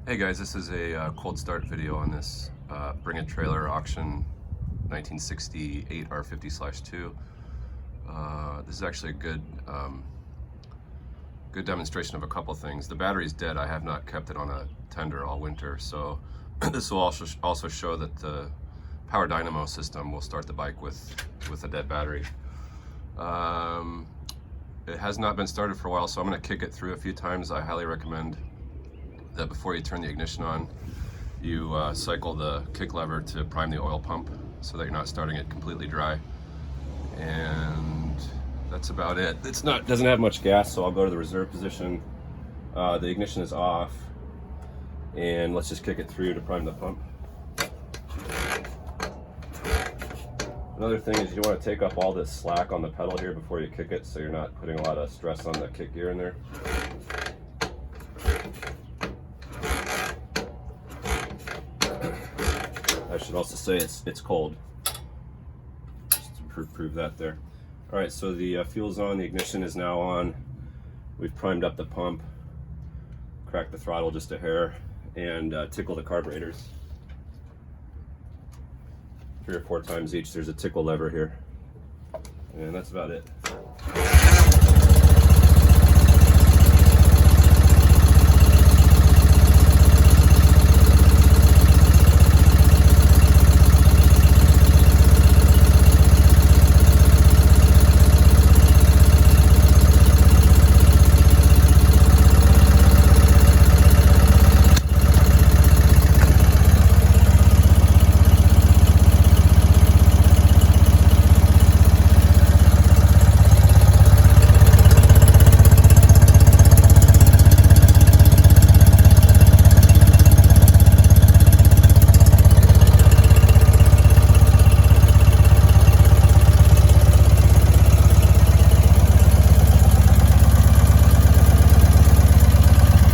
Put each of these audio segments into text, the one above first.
Hey guys, this is a cold start video on this Bring a Trailer auction 1968 R50/2. This is actually a good demonstration of a couple things. The battery's dead. I have not kept it on a tender all winter, so this will also show that the PowerDynamo system will start the bike with a dead battery. It has not been started for a while, so I'm going to kick it through a few times. I highly recommend that before you turn the ignition on, you cycle the kick lever to prime the oil pump so that you're not starting it completely dry. And that's about it. It doesn't have much gas, so I'll go to the reserve position. The ignition is off, and let's just kick it through to prime the pump. Another thing is you want to take up all this slack on the pedal here before you kick it, so you're not putting a lot of stress on the kick gear in there. I should also say it's cold, just to prove that there. All right, so the fuel's on, the ignition is now on. We've primed up the pump, cracked the throttle just a hair, and tickle the carburetors 3 or 4 times each. There's a tickle lever here, and that's about it.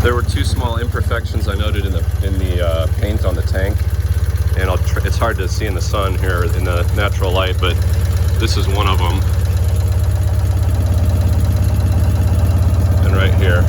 There were 2 small imperfections I noted in the paint on the tank, and it's hard to see in the sun here in the natural light, but this is one of them, and right here.